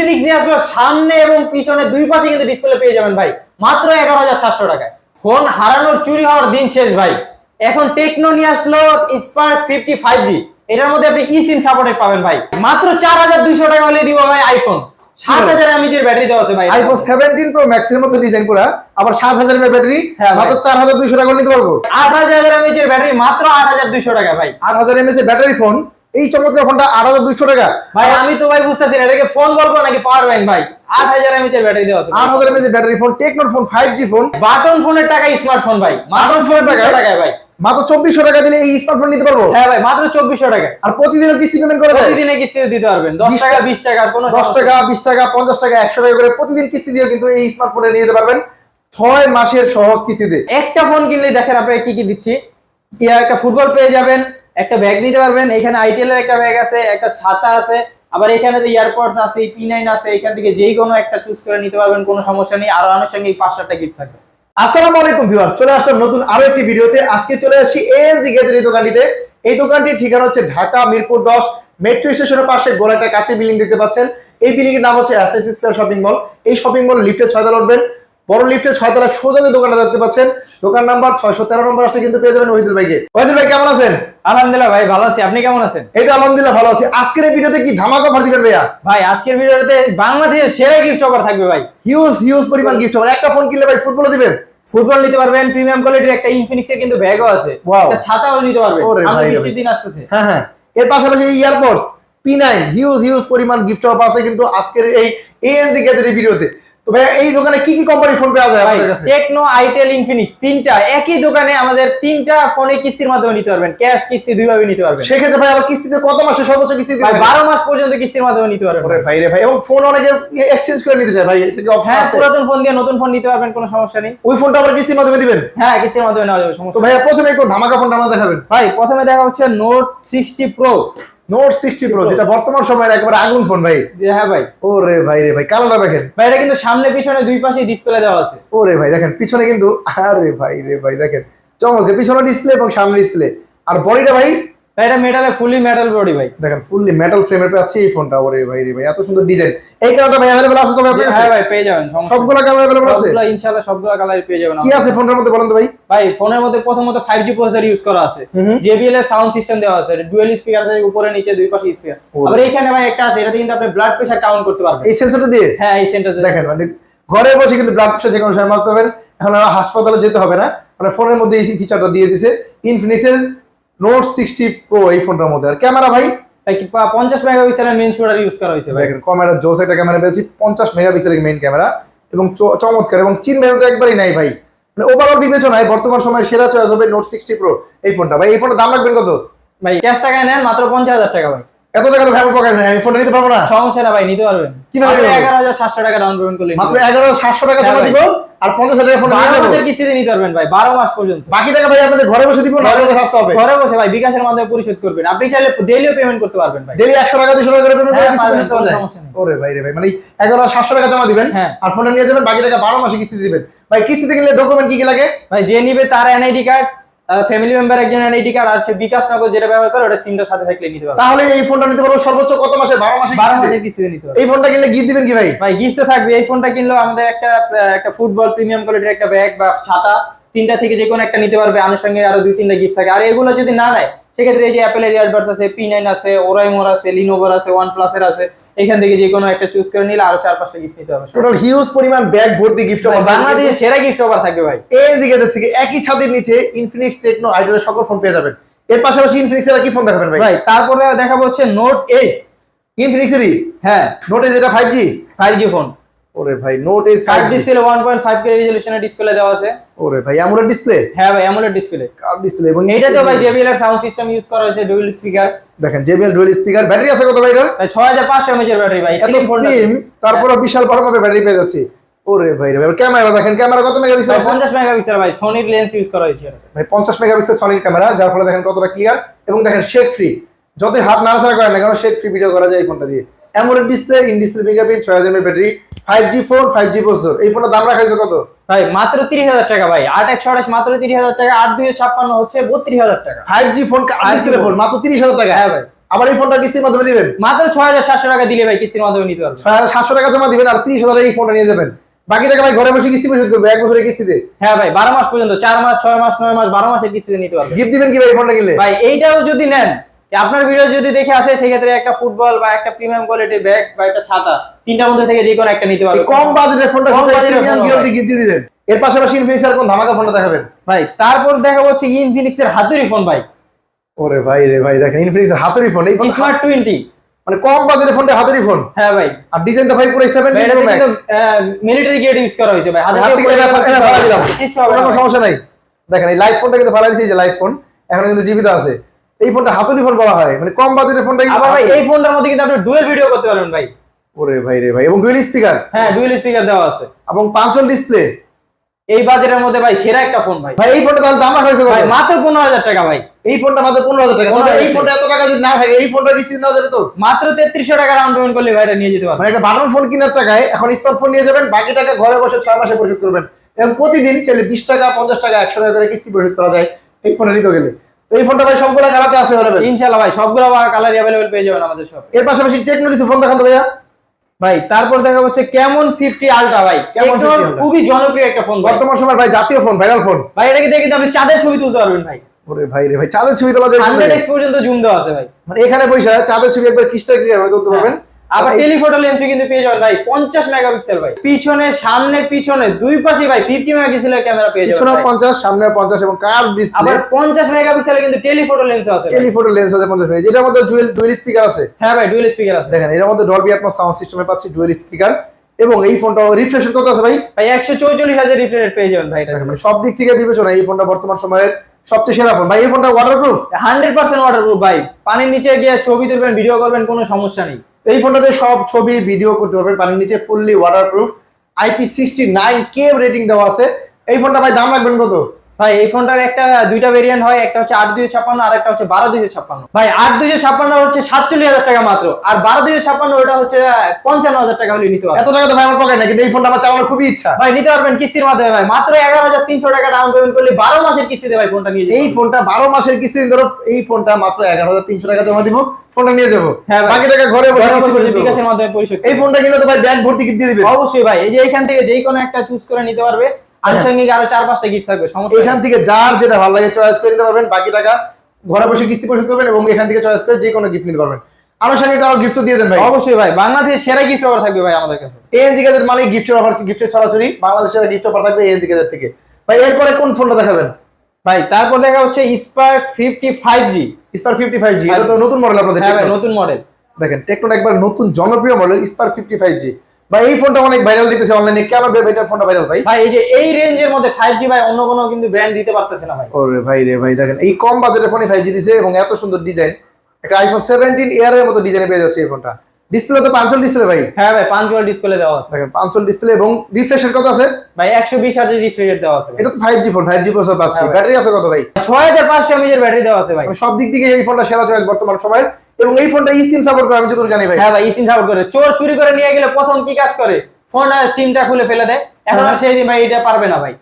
Infinix নিয়ে আসলো, সামনে এবং পিছনে দুই পাশে কিন্তু ডিসপ্লে পেয়ে যাবেন ভাই মাত্র 11,700 টাকায়। ফোন হারানোর চুরি হওয়ার দিন শেষ ভাই। এখন টেকনো নিয়ে আসলো স্পার্ক 50 5G, এটার মধ্যে আপনি eSIM সাপোর্টেড পাবেন ভাই। মাত্র 4,200 টাকা হলে দিব ভাই আইফোন। 7,000 mAh ব্যাটারি দেওয়া আছে ভাই। আইফোন 17 প্রো ম্যাক্স এর মতো ডিজাইন পুরা, আবার 7,000 mAh ব্যাটারি, মাত্র 4,200 টাকা নিতে পারবো। 8,000 mAh ব্যাটারি মাত্র 8,200 টাকা ভাই। 8,000 mAh ব্যাটারি ফোন, এই চমৎকার ফোনটা 8,200 টাকা ভাই। আমি তো ভাই বুঝতেছি না এটাকে ফোন বলবো নাকি পাওয়ার ব্যাংক ভাই। 8,000 mAh ব্যাটারি দেওয়া আছে। 8,000 mAh ব্যাটারি ফোন, টেকনোর ফোন, 5G ফোন, বাটন ফোনের টাকা স্মার্টফোন ভাই মাত্র 2400 টাকায় ভাই। মাত্র 2400 টাকা দিলে এই স্মার্টফোন নিতে পারবো। হ্যাঁ ভাই, মাত্র 2400 টাকায়। আর প্রতিদিনও কিস্তি পেমেন্ট করে দেয়। প্রতিদিনে কিস্তি দিতে পারবেন, 10 টাকা 20 টাকা, কোনো 10 টাকা 20 টাকা 50 টাকা 100 টাকা করে প্রতিদিন কিস্তি দিয়ে কিন্তু এই স্মার্টফোনে নিয়ে যেতে পারবেন 6 মাসের সহজ কিস্তিতে। একটা ফোন কিনলে দেখেন আপনারা কি কি দিচ্ছি। একটা ফুটবল পেয়ে যাবেন, একটা ব্যাগ নিতে পারবেন, এখানে আইটেল এর একটা ব্যাগ আছে, একটা ছাতা আছে, আবার এখানে যে ইয়ারপডস আছে, P9 আছে, এখান থেকে যেই কোনো একটা চুজ করে নিতে পারবেন, কোনো সমস্যা নেই। আর আনুষঙ্গিক 5-7টা গিফট থাকবে। আসসালামু আলাইকুম ভিউয়ার্স, চলে আসলাম নতুন আরো একটি ভিডিওতে। আজকে চলে আসি এএনজি গ্যাজেট এই দোকানটিতে। এই দোকানটির ঠিকানা হচ্ছে ঢাকা মিরপুর 10 মেট্রো স্টেশনের পাশে গোলাটা কাছে বিল্ডিং দেখতে পাচ্ছেন। এই বিল্ডিং এর নাম হচ্ছে এফএস স্কয়ার শপিং মল। এই শপিং মল লিফটে 6 তলা উঠবেন, বড় লিফটে 6 তলা সোজা যে দোকানটা দেখতে পাচ্ছেন, দোকান নাম্বার 613 নম্বর আসলে কিন্তু পেয়ে যাবেন ওহিদুল ভাইকে। ওহিদুল ভাই কেমন আছেন? আলহামদুলিল্লাহ ভাই, ভালো আছি। আপনি কেমন আছেন? এই তো আলহামদুলিল্লাহ ভালো আছি। আজকের এই ভিডিওতে কি ধামাকা অফার দিবেন ভাইয়া? ভাই আজকের ভিডিওতে বাংলাদেশের সেরা গিফট অফার থাকবে ভাই। হিউজ পরিমাণ গিফট অফার। একটা ফোন কিনলে ভাই ফুটবলও দিবেন। ফুটবল নিতে পারবেন, প্রিমিয়াম কোয়ালিটির একটা ইনফিনিক্স এর কিন্তু ব্যাগও আছে, একটা ছাতাও নিতে পারবেন। আমি বৃষ্টির দিন আসতেছে। হ্যাঁ, এর পাশাপাশি ইয়ারপডস P9 হিউজ পরিমাণ গিফট অফার আছে কিন্তু আজকের এই এএনজি গ্যাজেটের ভিডিওতে। তো ভাই এই দোকানে কি কি কোম্পানির ফোন পাওয়া যায় আপনাদের কাছে? টেকনো, আইটেল, ইনফিনিক্স, তিনটা একই দোকানে আমাদের তিনটা ফোনে কিস্তির মাধ্যমে নিতে পারবেন। ক্যাশ কিস্তি দুইভাবে নিতে পারবেন। সেক্ষেত্রে ভাই আবার কিস্তিতে কত মাসে সর্বোচ্চ কিস্তি দিতে ভাই পারবেন? 12 মাস পর্যন্ত কিস্তির মাধ্যমে নিতে পারবেন। ওরে ভাই রে ভাই, এবং ফোন অনেকে এক্সচেঞ্জ করে নিতে চায় ভাই, এটা কি অপশন হ্যাঁ, আছে? পুরাতন ফোন দিয়ে নতুন ফোন নিতে পারবেন, কোনো সমস্যা নেই। ওই ফোনটা আবার কিস্তির মাধ্যমে দিবেন? হ্যাঁ, কিস্তির মাধ্যমে নেওয়া যাবে, সমস্যা তো ভাই প্রথমে কোন ধামাকা ফোনটা আমাদের দেখাবেন? ভাই প্রথমে দেখা হচ্ছে নোট 60 প্রো। নোট 60 প্রো, যেটা বর্তমান সময়ের একেবারে আগুন ফোন ভাই। হ্যাঁ ভাই। ওরে ভাই রে ভাই, কালারটা দেখেন ভাই, এটা কিন্তু সামনে পিছনে দুই পাশে ডিসপ্লে দেওয়া আছে। ওরে ভাই দেখেন পিছনে কিন্তু, আরে ভাই রে ভাই দেখেন চমৎকার পিছনে ডিসপ্লে এবং সামনে ডিসপ্লে। আর বডিটা ভাই, ভাই এটা মেটালে, ফুলি মেটাল বডি ভাই। দেখেন ফুললি মেটাল ফ্রেমের পাচ্ছি এই ফোনটা। ওরে ভাই রে ভাই, এত সুন্দর ডিজাইন। এই কালারটা ভাই अवेलेबल আছে তো ভাই আপনার কাছে? হ্যাঁ ভাই, পেয়ে যাবেন। সবগুলো কালার अवेलेबल আছে? সবগুলো ইনশাআল্লাহ সবগুলো কালারই পেয়ে যাবেন। কি আছে ফোনটার মধ্যে বলেন তো ভাই? ভাই ফোনের মধ্যে প্রথমত 5G প্রসেসর ইউজ করা আছে, JBL এর সাউন্ড সিস্টেম দেওয়া আছে, ডুয়াল স্পিকার আছে, উপরে নিচে দুই পাশে স্পিকার। আবার এখানে ভাই একটা আছে, এটাতে কিন্তু আপনি ব্লাড প্রেসার কাউন্ট করতে পারবেন এই সেন্সরটা দিয়ে। হ্যাঁ, এই সেন্টার দেখেন মানে ঘরে বসে কিন্তু ব্লাড প্রেসার যে কোনো সময় মাপতে পারবেন। এখন আর হাসপাতালে যেতে হবে না, মানে ফোনের মধ্যে এই ফিচারটা দিয়ে দিয়েছে ইনফিনিক্স এর নোট 60 প্রো এই ফোনটার মধ্যে। আর ক্যামেরা ভাই 50 মেগাপিক্সেলের মেইন শুটার ইউজ করা হয়েছে ভাই। দেখেন ক্যামেরা জোস একটা ক্যামেরা পেয়েছি, 50 মেগাপিক্সেলের মেইন ক্যামেরা এবং চমৎকার, এবং চিনবেন তো একবারই নাই ভাই, মানে ওভারঅল বিবেচনায় বর্তমান সময়ের সেরা চয়েস হবে নোট 60 প্রো এই ফোনটা। ভাই এই ফোনটার দাম রাখবেন কত? ভাই ক্যাশ টাকায় নেন মাত্র 50,000 টাকা ভাই। এত টাকা তো ভাই আমার পকেটে নেই, আমি ফোনটা নিতে পারবো না। সমস্যা না ভাই, নিতে পারবেন। কিভাবে? 11,700 টাকা ডাউন পেমেন্ট করলে মাত্র 11,700 টাকা জমা দিব আর 50,000 টাকা ফোন নিয়ে 12 যাবো। মাসের কিস্তিতে নিতে পারবেন ভাই, 12 মাস পর্যন্ত। বাকি টাকা ভাই আপনাদের ঘরে বসে দিব না, আপনাদের আসতে হবে? ঘরে বসে ভাই বিকাশের মাধ্যমে পরিশোধ করবেন। আপনি চাইলে ডেইলিও পেমেন্ট করতে পারবেন ভাই। ডেইলি 100 টাকা 200 টাকা করে পেমেন্ট করে হ্যাঁ, কিস্তি পারবেন, নিতে কোনো পারবেন। সমস্যা নেই। ওরে ভাই রে ভাই, মানে 11,700 টাকা জমা দিবেন হ্যাঁ। আর ফোনটা নিয়ে যাবেন, বাকি টাকা 12 মাসে কিস্তি দিবেন। ভাই কিস্তিতে কিনলে ডকুমেন্ট কি কি লাগে? ভাই যে নিবে তার এনআইডি কার্ড, ফ্যামিলি মেম্বার একজন এনআইডি কার্ড, আর হচ্ছে বিকাশ নগদ যেটা ব্যবহার করে ওটা সিমটার সাথে থাকলে নিতে পারবেন। তাহলে এই ফোনটা নিতে পারবো সর্বোচ্চ কত মাসে? 12 মাসে 12 মাসের কিস্তিতে নিতে পারবেন। এই ফোনটা কিনলে গিফট দিবেন কি ভাই? ভাই গিফট তো থাকবে। এই ফোনটা কিনলেও আমাদের একটা ফুটবল প্রিমিয়াম কোয়ালিটির একটা ব্যাগ বা ছাতা, তিনটা থেকে যে কোনো একটা নিতে পারবে। আনুষঙ্গিক আরো 2-3টা গিফট থাকে। আর এগুলো যদি না নেয় সেক্ষেত্রে এই যে অ্যাপেলের ইয়ারবাডস আছে, P9 আছে, ওরাইমোর আছে, লিনোভোর আছে, OnePlus এর আছে, এখান থেকে যে কোনো একটা চুজ করে নিলে আরো 4-5টা গিফট নিতে হবে। টোটাল হিউজ পরিমাণ ব্যাগ ভর্তি গিফট অফার বাংলাদেশের সেরা গিফট অফার থাকবে ভাই। এই জায়গা থেকে একই ছাদের নিচে ইনফিনিক্স, টেকনো, আইটেলের সকল ফোন পেয়ে যাবেন। এর পাশাপাশি ইনফিনিক্স এর কি ফোন দেখাবেন ভাই? ভাই তারপরে দেখাবো হচ্ছে নোট এইচ। ইনফিনিক্স এরই? হ্যাঁ, নোট এইচ, এটা 5G 5G ফোন। ওরে ভাই note H 5G display, 1.5K রেজোলিউশনের ডিসপ্লে দেওয়া আছে। ওরে ভাই অ্যামোলেড ডিসপ্লে? হ্যাঁ ভাই, অ্যামোলেড ডিসপ্লে। কার ডিসপ্লে? এবং এটা তো ভাই JBL এর সাউন্ড সিস্টেম ইউজ করা হয়েছে, ডুয়াল স্পিকার। দেখেন JBL ডুয়াল স্পিকার। ব্যাটারি আছে কত ভাই এর? 6500 mAh এর ব্যাটারি ভাই। এত স্লিম, তারপরে বিশাল বড় মাপের ব্যাটারি পেয়ে যাচ্ছি। ওরে ভাই রে ভাই, ক্যামেরা দেখেন, ক্যামেরা কত মেগাপিক্সেল আছে? 50 মেগাপিক্সেল ভাই, সোনির লেন্স ইউজ করা হয়েছে। মানে 50 মেগাপিক্সেল সনির ক্যামেরা, যার ফলে দেখেন কতটা ক্লিয়ার, এবং দেখেন শেক ফ্রি। যতই হাত নাড়াচাড়া করেন না কেন শেক ফ্রি ভিডিও করা যায় এই ফোনটা দিয়ে। AMOLED display, in display fingerprint, 6000 mAh battery, 5G phone, 5G processor. এই ফোনটার দাম রাখা হয়েছে কত? ভাই মাত্র 30,000 টাকা ভাই। 8128 মাত্র 30,000 টাকা, 8256 হচ্ছে 32,000 টাকা। 5G ফোন, ডিসপ্লে ফোন মাত্র 30,000 টাকা। হ্যাঁ ভাই। আবার এই ফোনটা কিস্তির মাধ্যমে দিবেন। মাত্র 6700 টাকা দিলে ভাই কিস্তির মাধ্যমে নিতে পারবেন। 6700 টাকা জমা দিবেন আর 30,000 এই ফোনটা নিয়ে যাবেন। বাকি টাকা ভাই ঘরে বসে কিস্তি পরিশোধ করবে 1 বছরের কিস্তিতে। হ্যাঁ ভাই 12 মাস পর্যন্ত, 4 মাস 6 মাস 9 মাস 12 মাসের কিস্তিতে নিতে পারবেন। গিফট দিবেন কি ভাই এই ফোনটা কিনলে? ভাই এইটাও যদি নেন, আপনার ভিডিও যদি দেখে আসে সেই ক্ষেত্রে একটা ফুটবল বা একটা প্রিমিয়াম কোয়ালিটির ব্যাগ বা একটা ছাতা, তিনটার মধ্যে থেকে যে কোনো একটা নিতে পারবেন। কম বাজেটের ফোনটা কম সাথে বাজেটের প্রিমিয়াম ফোন গিফট গিফট দিয়ে দিবেন। এর পাশাপাশি ইনফিনিক্স এর কোন ধামাকা ফোনটা দেখাবেন? ভাই তারপর দেখা হচ্ছে ইনফিনিক্স এর হাতুড়ি ফোন ভাই, ওরে ভাই রে ভাই, দেখেন ইনফিনিক্স এর হাতুড়ি ফোন। এই ফোন স্মার্ট 20। মানে কম বাজেটের ফোনটা হাতুড়ি ফোন। হ্যাঁ ভাই, আর ডিজাইনটা ভাই পুরো 7 ভাই এটা প্রো কিন্তু ম্যাক্স। মিলিটারি গ্রেড ইউজ করা হয়েছে ভাই। হাত থেকে এটা ফালা দিলাম, কিছু হবে কোনো না। সমস্যা নাই। দেখেন এই লাইট ফোনটা কিন্তু ফালা দিয়েছি, যে লাইট ফোন এখন কিন্তু জীবিত আছে। এই ফোনটা হাতুড়ি ফোন বলা হয়, মানে কম বাজেটের ফোনটা। আবার ভাই এই ফোনটার মধ্যে কিন্তু আপনি ডুয়াল ভিডিও করতে পারবেন ভাই। ওরে ভাই রে ভাই, এবং ডুয়াল স্পিকার। হ্যাঁ ডুয়াল স্পিকার দেওয়া আছে এবং পাঁচল ডিসপ্লে। এই বাজেটের মধ্যে ভাই সেরা একটা ফোন ভাই। ভাই এই ফোনটা তাহলে দাম রাখা হয়েছে ভাই কত? মাত্র 15000 টাকা ভাই। এই ফোনটা মাত্র 15000 টাকা। তবে এই 15,000 ফোনটা এত টাকা যদি না থাকে, এই ফোনটা কিস্তি নেওয়া যাবে তো? মাত্র 3300 টাকা ডাউন পেমেন্ট করলে ভাই এটা নিয়ে যেতে পারবেন। মানে একটা বাটন ফোন কেনার টাকায় এখন স্মার্টফোন নিয়ে যাবেন, বাকি টাকা ঘরে বসে 6 মাসে পরিশোধ করবেন। এবং প্রতিদিন চলে 20 টাকা 50 টাকা 100 টাকা করে কিস্তি পরিশোধ করা যায় এই ফোনে নিতে গেলে। তো এই ফোনটা ভাই সবগুলো কালাতে আছে अवेलेबल ইনশাআল্লাহ ভাই, সবগুলো কালার अवेलेबल পেয়ে যাবেন আমাদের শপে। এর পাশাপাশি টেকনোলজি ফোন দেখান তো ভাইয়া। ভাই তারপর দেখা হচ্ছে ক্যামন 50 আলট্রা ভাই। Camon 50 Tecnoর Ultra। খুবই জনপ্রিয় একটা ফোন ভাই। বর্তমান সময় ভাই জাতীয় ফোন, ভাইরাল ফোন। ভাই এটাকে দেখে কিন্তু আপনি চাঁদের ছবি তুলতে পারবেন ভাই। ওরে ভাই রে ভাই, চাঁদের ছবি তোলা যায়। 100x পর্যন্ত জুম দেওয়া আছে ভাই। মানে এখানে পয়সা চাঁদের ছবি একবার ক্রিস্টাল ক্লিয়ার হয়ে তুলতে পারবেন। আবার টেলিফটো লেন্সও কিন্তু পেয়ে যাবেন ভাই 50 মেগাপিক্সেল ভাই। পিছনে সামনে পিছনে দুই পাশে ভাই 50 মেগাপিক্সেলের ক্যামেরা পেয়ে যাবেন পিছনে ভাই। 50, সামনে 50 এবং কার্ভ ডিসপ্লে। আবার 50 মেগাপিক্সেলের কিন্তু টেলিফটো লেন্স আছে ভাই। টেলিফটো লেন্স আছে 50 মেগা, যেটার মধ্যে ডুয়াল স্পিকার আছে। হ্যাঁ ভাই ডুয়াল স্পিকার আছে। দেখেন এর মধ্যে ডলবি অ্যাটমস সাউন্ড সিস্টেমে পাচ্ছি ডুয়াল স্পিকার। এবং এই ফোনটা রিফ্রেশ কত আছে ভাই? ভাই 144,000 রিফ্রেশ পেয়ে যাবেন ভাই এটা। দেখেন মানে সব দিক থেকে বিবেচনায় এই ফোনটা বর্তমান সময়ের সবচেয়ে সেরা ফোন। ভাই এই ফোনটা ওয়াটারপ্রুফ 100% ওয়াটারপ্রুফ ভাই। পানির নিচে গিয়ে ছবি তুলবেন, ভিডিও করবেন, কোনো সমস্যা নেই। এই ফোনটাতে সব ছবি ভিডিও করতে পারবেন পানির নিচে, ফুললি ওয়াটারপ্রুফ। IP69K রেটিং দেওয়া আছে। এই ফোনটা ভাই দাম রাখবেন কত? ভাই এই ফোনটার দুইটা ভেরিয়েন্ট হয়, একটা হচ্ছে 8256 আর একটা হচ্ছে 12256। ভাই 8256 হচ্ছে 47,000 টাকা মাত্র, আর 12256 ওটা হচ্ছে 55,000 টাকা হলে নিতে পারবেন। এত টাকা তো ভাই আমার পকেট না, কিন্তু এই ফোনটা আমার চালানোর খুবই ইচ্ছা। ভাই নিতে পারবেন কিস্তির মাধ্যমে ভাই, মাত্র 11,300 টাকা ডাউন পেমেন্ট করলে 12 মাসের কিস্তিতে ভাই ফোনটা নিয়ে এই ফোনটা 12 মাসের কিস্তি ধরো, এই ফোনটা মাত্র 11,300 টাকা জমা দিব, ফোনটা নিয়ে যাবো। হ্যাঁ ভাই। বাকি টাকা ঘরে বসে কিস্তি পরিশোধ করবো। বিকাশের মাধ্যমে পরিশোধ। এই ফোনটা কিনলে তো ভাই ব্যাগ ভর্তি গিফট দিয়ে দিবে। অবশ্যই ভাই, এই যে এখান থেকে যেই কোনো একটা চুজ করে নিতে পারবে, আনুষঙ্গিক আরো 4-5টা গিফট থাকবে, সমস্যা এখান থেকে যার যেটা ভালো লাগে চয়েস করে নিতে পারবেন, বাকি টাকা ঘরে বসে কিস্তি পরিশোধ করবেন এবং এখান থেকে চয়েস করে যে কোনো গিফট নিতে পারবেন। আনুষঙ্গিক আরো গিফট দিয়ে দেন ভাই। অবশ্যই ভাই, বাংলাদেশের সেরা গিফট অফার থাকবে ভাই আমাদের কাছে। এএনজি গ্যাজেট মানে গিফটের অফার, গিফটের ছড়াছড়ি বাংলাদেশের গিফট অফার থাকবে এএনজি গ্যাজেট থেকে। ভাই এরপরে কোন ফোনটা দেখাবেন? ভাই তারপর দেখা হচ্ছে স্পার্ক 50 5G। স্পার্ক 55G, এটা তো নতুন মডেল আপনাদের। হ্যাঁ ভাই নতুন মডেল। দেখেন টেকনোর একবার নতুন জনপ্রিয় মডেল স্পার্ক 55G। ভাই এই ফোনটা অনেক ভাইরাল দিতেছে অনলাইনে, কেন এটা ফোনটা ভাইরাল ভাই? ভাই এই যে এই রেঞ্জের মধ্যে 5G ভাই অন্য কোনো কিন্তু ব্র্যান্ড দিতে পারতেছে না ভাই। ওরে ভাই রে ভাই, দেখেন এই কম বাজেটের ফোনে 5G দিছে এবং এত সুন্দর ডিজাইন, একটা আইফোন 17 এয়ার এর মতো ডিজাইনে পেয়ে যাচ্ছে এই ফোনটা। ডিসপ্লে তো পাঁচল ডিসপ্লে ভাই। হ্যাঁ ভাই পাঞ্চুয়াল ডিসপ্লে দেওয়া আছে। দেখেন পাঁচল ডিসপ্লে এবং রিফ্রেশ রেট কত আছে ভাই 120 হার্জ রিফ্রেশ রেট দেওয়া আছে। এটা তো 5G ফোন, 5G প্রসেসর পাচ্ছি। হ্যাঁ ভাই। ব্যাটারি আছে কত ভাই? 6500 mAh ব্যাটারি দেওয়া আছে ভাই। মানে সব দিক থেকে এই ফোনটা সেরা চয়েস বর্তমান সময়ের। এবং এই ফোনটা eSIM সাপোর্ট করে, আমি যতদূর জানি ভাই। হ্যাঁ ভাই সিম সাপোর্ট করে। চোর চুরি করে নিয়ে গেলে প্রথম কি কাজ করে? ফোন সিমটা খুলে ফেলে দেয়। এখন আর সেই দিন ভাই এটা পারবে না ভাই।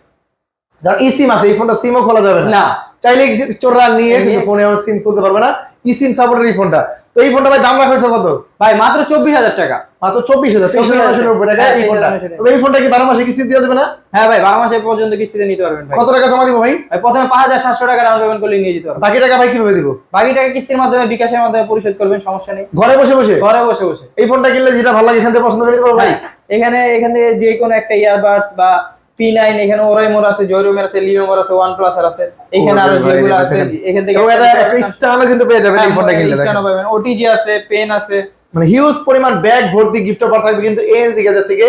যার eSIM আছে এই ফোনটা সিমও খোলা যাবে না। না চাইলে চোররা নিয়ে কিন্তু ফোনে আমার সিম খুলতে পারবে না। eSIM সাপোর্টের এই ফোনটা। তো এই ফোনটা ভাই দাম রাখা হয়েছে কত? ভাই মাত্র 24,000 টাকা। মাত্র 24,000, 23,000 উপরে টাকা এই ফোনটা। তবে এই ফোনটা কি 12 মাসে কিস্তি দেওয়া যাবে না? হ্যাঁ ভাই 12 মাসের পর্যন্ত কিস্তিতে নিতে পারবেন ভাই। কত টাকা জমা দিব ভাই? ভাই প্রথমে 5,700 টাকা ডাউন পেমেন্ট করলে নিয়ে যেতে পারবেন। বাকি টাকা ভাই কিভাবে দিব? বাকি টাকা কিস্তির মাধ্যমে বিকাশের মাধ্যমে পরিশোধ করবেন, সমস্যা নেই। ঘরে বসে বসে ঘরে বসে বসে। এই ফোনটা কিনলে যেটা ভালো লাগে এখান থেকে পছন্দ করে নিতে পারবো ভাই। এখান থেকে যে কোনো একটা ইয়ারবাডস বা P9, এখানে ওরাইমোর আছে, জয়রুমের আছে, লিওমোর আছে, OnePlus এর আছে, এখানে আরো যেগুলো আছে এখান থেকে। এবং এটা একটা স্টানও কিন্তু পেয়ে যাবেন এই ফোনটা কিনলে। স্টানও পাবেন, OTG আছে, পেন আছে, মানে হিউজ পরিমাণ ব্যাগ ভর্তি গিফট অফার থাকবে কিন্তু এএনজি গ্যাজেট থেকে।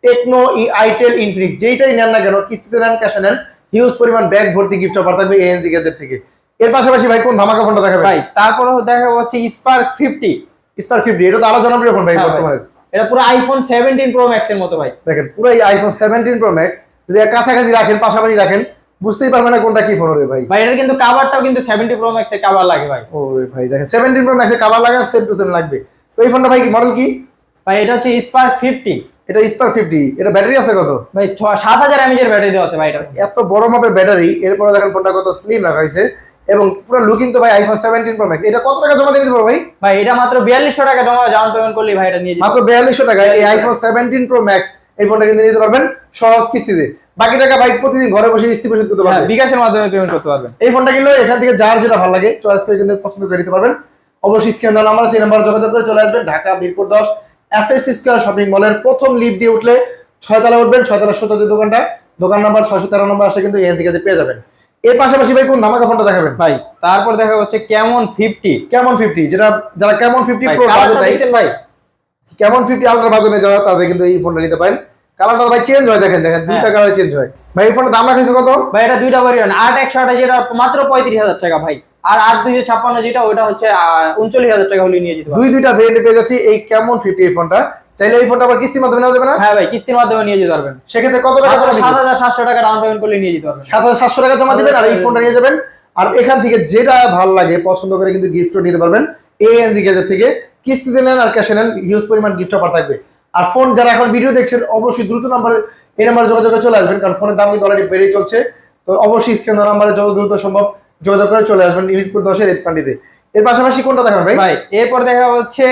টেকনো, আইটেল, ইনফিনিক্স যেইটাই নেন না কেন, কিস্তিতে নেন ক্যাশে নেন, হিউজ পরিমাণ ব্যাগ ভর্তি গিফট অফার থাকবে এএনজি গ্যাজেট থেকে। এর পাশাপাশি ভাই কোন ধামাকা ফোনটা দেখাবেন? ভাই তারপরে দেখা হচ্ছে স্পার্ক 50। স্পার্ক 50, এটা তো আরো জনপ্রিয় ফোন ভাই বর্তমানে। এটা পুরো আইফোন 17 প্রো ম্যাক্স এর মতো ভাই। দেখেন পুরো এই আইফোন 17 প্রো ম্যাক্স যদি কাছাকাছি রাখেন, পাশাপাশি রাখেন, বুঝতেই পারবেন না কোনটা কি ফোন রে ভাই। ভাই এটার কিন্তু কভারটাও কিন্তু 70 প্রো ম্যাক্স এর কভার লাগে ভাই। ওরে ভাই দেখেন 17 প্রো ম্যাক্স এর কভার লাগা, সেম টু সেম লাগবে। তো এই ফোনটা ভাই মডেল কি? ভাই এটা হচ্ছে স্পার্ক 50। এটা স্পার্ক 50, এটা ব্যাটারি আছে কত? ভাই 7000 mAh এর ব্যাটারি দেওয়া আছে ভাই এটা। এত বড় মাপের ব্যাটারি, এরপরে দেখেন ফোনটা কত স্লিম রাখা হয়েছে এবং পুরো লুকিং তো ভাই আইফোন 17 প্রো ম্যাক্স। এটা কত টাকা জমা দিয়ে দিতে পারবো ভাই? ভাই এটা মাত্র 4200 টাকা ডাউন পেমেন্ট করলে ভাই এটা নিয়ে যেতে মাত্র 4200 টাকায় এই আইফোন 17 প্রো ম্যাক্স এই ফোনটা কিন্তু নিতে পারবেন সহজ কিস্তিতে। বাকি টাকা ভাই প্রতিদিন ঘরে বসে কিস্তি পরিশোধ করতে পারবেন, বিকাশের মাধ্যমে পেমেন্ট করতে পারবেন। এই ফোনটা কিনলে এখান থেকে যার যেটা ভালো লাগে চয়েস করে কিন্তু পছন্দ করে নিতে পারবেন। অবশ্যই স্ক্রিন দেওয়া নাম্বার সেই নাম্বার যোগাযোগ করে চলে আসবেন Dhaka Mirpur 10 FS square shopping মলের প্রথম লিফট দিয়ে উঠলে 6 তলা উঠবেন, 6 তলা সোজা যে দোকানটা, দোকান নাম্বার 613 নম্বর আসলে কিন্তু এএনজি কাছে পেয়ে যাবেন। এর পাশাপাশি ভাই কোন ধামাকা ফোনটা দেখাবেন? ভাই তারপর দেখা হচ্ছে কেমন 50, কেমন 50, যেটা যারা কেমন 50 প্রো কালারটা বাজেট দেখছেন ভাই, কেমন 50 আলট্রা বাজেটে যারা তাদের কিন্তু এই ফোনটা নিতে পারেন। কালারটা ভাই চেঞ্জ হয়, দেখেন দেখেন দুইটা কালার চেঞ্জ হয়। ভাই এই ফোনটার দাম রাখছে কত? ভাই এটা দুইটা ভেরিয়েন্ট, 8128 যেটা মাত্র 35000 টাকা ভাই, আর 8256 যেটা ওটা হচ্ছে 39000 টাকা হলে নিয়ে যেতে পারবেন। দুইটা ভেরিয়েন্টে পেয়ে যাচ্ছি এই কেমন 50 এই ফোনটা। চাইলে এই ফোনটা আবার কিস্তির মাধ্যমে নেওয়া যাবে না? হ্যাঁ ভাই কিস্তির মাধ্যমে নিয়ে যেতে পারবেন। সেক্ষেত্রে কত টাকা জমা দিবেন? 7700 টাকা ডাউন পেমেন্ট করলে নিয়ে যেতে পারবেন। 7700 টাকা জমা দিবেন আর এই ফোনটা নিয়ে যাবেন। আর এখান থেকে যেটা ভালো লাগে পছন্দ করে কিন্তু গিফটও নিতে পারবেন এএনজি গ্যাজেট থেকে। কিস্তিতে নেন আর ক্যাশে নেন, হিউজ পরিমাণ গিফট অফার থাকবে। আর ফোন যারা এখন ভিডিও দেখছেন অবশ্যই দ্রুত নাম্বারে এই নাম্বারে যোগাযোগ করে চলে আসবেন, কারণ ফোনের দাম কিন্তু অলরেডি বেড়েই চলছে। তো অবশ্যই স্ক্রিন নাম্বারে যত দ্রুত সম্ভব যোগাযোগ করে চলে আসবেন মিরপুর 10 এর রেডকান্ডিতে। এর পাশাপাশি কোনটা দেখাবেন ভাই? ভাই এরপর দেখা হচ্ছে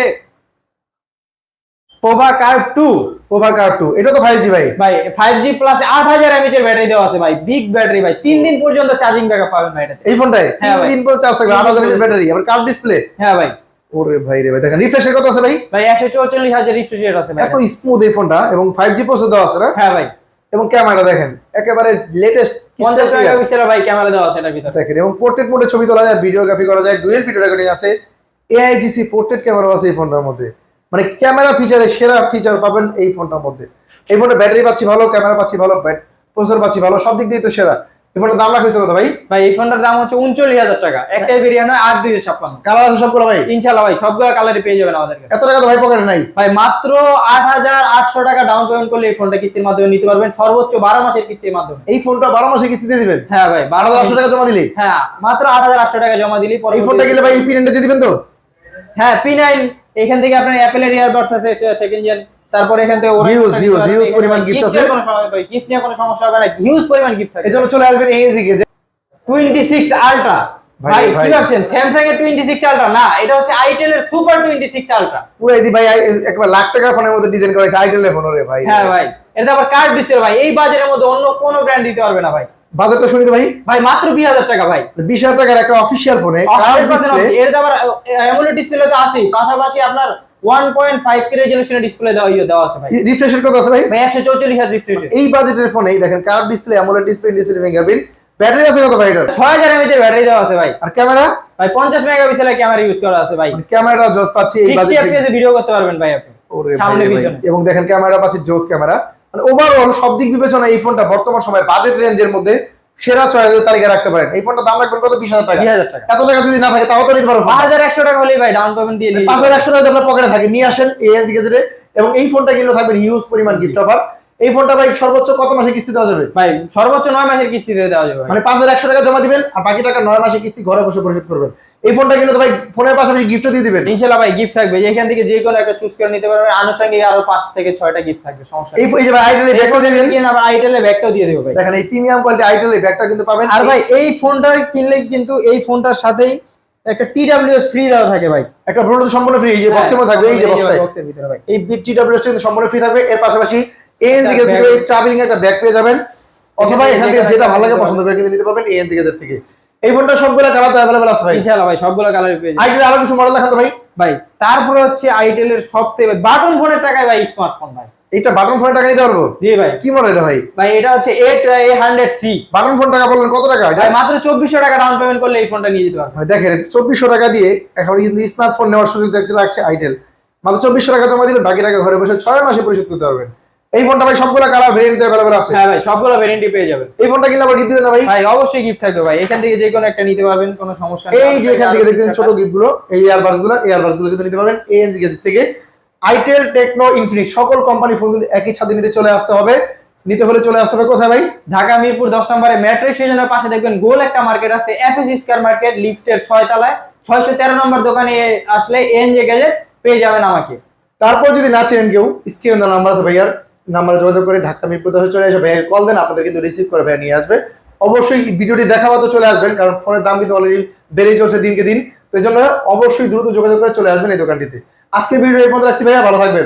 পোভা কার্ভ 2। পোভা কার্ভ 2 এটা তো 5G ভাই। ভাই 5G প্লাস 8000 mAh এর ব্যাটারি দেওয়া আছে ভাই, বিগ ব্যাটারি ভাই, 3 দিন পর্যন্ত চার্জিং ব্যাকআপ পাবেন ভাই এটাতে। এই ফোনটায় হ্যাঁ 3 ভাই। দিন পর চার্জ থাকবে, 8000 এর ব্যাটারি, আবার কার্ভ ডিসপ্লে। হ্যাঁ ভাই। ওরে ভাই রে ভাই, দেখেন রিফ্রেশের কত আছে ভাই? ভাই 144000 রিফ্রেশ রেট আছে ভাই। এত স্মুথ এই ফোনটা এবং 5G প্রসেসর দেওয়া আছে না? হ্যাঁ ভাই। এবং ক্যামেরা দেখেন একেবারে লেটেস্ট 50 মেগাপিক্সেলের ভাই ক্যামেরা দেওয়া আছে এটার ভিতরে দেখেন, এবং পোর্ট্রেট মোডে ছবি তোলা যায়, ভিডিওগ্রাফি করা যায়, ডুয়েল ভিডিও রেকর্ডিং আছে, এআইজিসি পোর্ট্রেট ক্যামেরা আছে এই ফোনটার মধ্যে। মানে ক্যামেরা ফিচারে সেরা ফিচার পাবেন এই ফোনটার মধ্যে। এই ফোনটা ব্যাটারি পাচ্ছি ভালো, ক্যামেরা পাচ্ছি ভালো, প্রসেসর পাচ্ছি ভালো, সব দিক দিয়ে তো সেরা। এই ফোনটার দাম রাখছে কত ভাই? ভাই এই ফোনটার দাম হচ্ছে 39000 টাকা, একটাই ভেরিয়েন্ট হয় 8256। কালার আছে সবগুলো ভাই? ইনশাআল্লাহ ভাই সবগুলো কালারই পেয়ে যাবেন আমাদের কাছে। এত টাকা তো ভাই পকেটে নাই। ভাই মাত্র 8800 টাকা ডাউন পেমেন্ট করলে এই ফোনটা কিস্তির মাধ্যমে নিতে পারবেন, সর্বোচ্চ 12 মাসের কিস্তির মাধ্যমে। এই ফোনটা 12 মাসে কিস্তিতে দিবেন? হ্যাঁ ভাই 12800 টাকা জমা দিলে? হ্যাঁ মাত্র 8800 টাকা জমা দিলেই এই ফোনটা কিনলে ভাই এই পিনটা দিয়ে দিবেন তো? হ্যাঁ P9 এখান থেকে আপনার অ্যাপেলের ইয়ারবাডস আছে সেকেন্ড জেন, তারপর এখান থেকে হিউজ পরিমাণ গিফট আছে। কোনো সমস্যা ভাই, গিফট নিয়ে কোনো সমস্যা হবে না, হিউজ পরিমাণ গিফট থাকে। এজন্য চলে আসবেন এএনজি কে। 26 আলট্রা ভাই কি ভাবছেন স্যামসাং এর 26 আলট্রা না, এটা হচ্ছে আইটেল এর সুপার 26 আলট্রা। পুরো এদি ভাই একবার লাখ টাকার ফোনের মধ্যে ডিজাইন করা হয়েছে আইটেলের ফোন রে ভাই। হ্যাঁ ভাই এটা আবার কার্ড ডিসপ্লে ভাই, এই বাজারের মধ্যে অন্য কোনো ব্র্যান্ড দিতে পারবে না ভাই। বাজেটটা শুনি তো ভাই। ভাই মাত্র 20000 টাকা ভাই, 20000 টাকার একটা অফিশিয়াল ফোনে কার্ভ ডিসপ্লে। এর আবার অ্যামোলেড ডিসপ্লে তো আসেই, পাশাপাশি আপনার 1.5K রেজোলিউশনের ডিসপ্লে দেওয়া আছে ভাই। রিফ্রেশের কত আছে ভাই? ভাই 144000 রিফ্রেশ। এই বাজেটের ফোনে দেখেন curve display, AMOLED display, display fingerprint, battery আছে কত ভাই এটার? 6000 mAh এর ব্যাটারি দেওয়া আছে ভাই। আর ক্যামেরা ভাই 50 মেগাপিক্সেলের ক্যামেরা ইউজ করা আছে ভাই, ক্যামেরা জোস পাচ্ছি এই 60 বাজেটে। fps এ ভিডিও করতে পারবেন ভাই আপনি ওরে সামনে ভাই পিছনে। এবং দেখেন ক্যামেরা পাচ্ছি জোস ক্যামেরা। মানে ওভারঅল সব দিক বিবেচনায় এই ফোনটা বর্তমান সময়ে বাজেট রেঞ্জের মধ্যে সেরা চয়েসের তালিকায় রাখতে পারেন। এই ফোনটার দাম রাখবেন কত? 20000 টাকা। 20000 টাকা। এত টাকা যদি না থাকে তাও তো নিতে পারবো। 5100 টাকা হলেই ভাই ডাউন পেমেন্ট দিয়ে নিয়ে 5100 টাকা আপনার পকেটে থাকে, নিয়ে আসেন এএনজি গেজেটে। এবং এই ফোনটা কিনলে থাকবেন হিউজ পরিমাণ গিফট অফার। এই ফোনটা ভাই সর্বোচ্চ কত মাসে কিস্তি দেওয়া যাবে? ভাই সর্বোচ্চ 9 মাসের কিস্তি দিয়ে দেওয়া যাবে ভাই। মানে 5100 টাকা জমা দিবেন আর বাকি টাকা 9 মাসে কিস্তি ঘরে বসে পরিশোধ করবেন। এই ফোনটা কিনলে তো ভাই ফোনের পাশাপাশি গিফটও দিয়ে দিবেন। ইনশাআল্লাহ ভাই গিফট থাকবে, এখান থেকে যে কোনো একটা চুজ করে নিতে পারবেন, আনুষঙ্গিক আরো 5 থেকে 6টা গিফট থাকবে, সমস্যা নেই। এই যে ভাই আইটেলের ব্যাগটাও দিয়ে দিবেন। কিনা আবার আইটেলের ব্যাগটাও দিয়ে দেব ভাই। দেখেন এই প্রিমিয়াম কোয়ালিটি আইটেলের ব্যাগটা কিন্তু পাবেন। আর ভাই এই ফোনটা কিনলে কিন্তু এই ফোনটার সাথেই একটা TWS ফ্রি দেওয়া থাকে ভাই, একটা ব্লুটুথ সম্পূর্ণ ফ্রি, এই যে বক্সের মধ্যে থাকবে, এই যে বক্সের ভিতরে ভাই এই TWS কিন্তু সম্পূর্ণ ফ্রি থাকবে। এর পাশাপাশি এএনজি গেজেট থেকে ট্রাভেলিং একটা ব্যাগ পেয়ে যাবেন, অথবা এখান থেকে যেটা ভালো লাগে পছন্দ করে কিন্তু নিতে পারবেন এএনজি গেজেট থেকে। এই ফোনটা সবগুলো কালার তো अवेलेबल আছে ভাই ইনশাআল্লাহ ভাই, সবগুলো কালার পেয়ে যাবেন। আইটেল আরো কিছু মডেল দেখান তো ভাই। ভাই তারপরে হচ্ছে আইটেলের সবথেকে বাটন ফোনের টাকায় ভাই স্মার্টফোন ভাই। এটা বাটন ফোনে টাকা নিতে পারবো? জি ভাই। কি মডেল এটা ভাই? ভাই এটা হচ্ছে A100C। বাটন ফোন টাকা বললেন কত টাকা এটা? ভাই মাত্র 2400 টাকা ডাউন পেমেন্ট করলে এই ফোনটা নিয়ে যেতে পারবেন। ভাই দেখেন 2400 টাকা দিয়ে এখন কিন্তু স্মার্টফোন নেওয়ার সুযোগ দেখতে লাগছে আইটেল। মাত্র 2400 টাকা জমা দিবেন, বাকি টাকা ঘরে বসে 6 মাসে পরিশোধ করতে পারবেন। এই ফোনটা ভাই সবগুলো কালার ভেরিয়েন্ট अवेलेबल আছে। হ্যাঁ ভাই সবগুলো ভেরিয়েন্টই পেয়ে যাবেন। এই ফোনটা কিনলে আবার গিফট দিবেন না ভাই? ভাই অবশ্যই গিফট থাকবে ভাই, এখান থেকে যে কোনো একটা নিতে পারবেন, কোনো সমস্যা নেই। এই যে এখান থেকে দেখতেছেন ছোট গিফট গুলো, এই ইয়ারবাডস গুলো কিন্তু নিতে পারবেন এএনজি গেজেট থেকে। আইটেল, টেকনো, ইনফিনিক্স সকল কোম্পানি ফোন কিন্তু একই ছাদে নিতে চলে আসতে হবে। নিতে হলে চলে আসতে হবে কোথায় ভাই? ঢাকা মিরপুর 10 নম্বরে মেট্রো স্টেশনের পাশে দেখবেন গোল একটা মার্কেট আছে, এফএস স্কয়ার মার্কেট, লিফটের 6 তলায় 613 নম্বর দোকানে আসলে এএনজি গ্যাজেট পেয়ে যাবেন আমাকে। তারপর যদি না চেনেন কেউ, স্ক্রিনে নাম্বার আছে ভাইয়ার নাম্বারে যোগাযোগ করে ঢাকা মিরপুর 10 চলে এসে ভাইয়ের কল দেন, আপনাদের কিন্তু রিসিভ করে ভাই নিয়ে আসবে। অবশ্যই ভিডিওটি দেখা মতো চলে আসবেন, কারণ ফোনের দাম কিন্তু অলরেডি বেড়েই চলছে দিনকে দিন। তো এই জন্য অবশ্যই দ্রুত যোগাযোগ করে চলে আসবেন এই দোকানটিতে। আজকে ভিডিও এই পর্যন্ত রাখছি ভাইয়া, ভালো থাকবেন।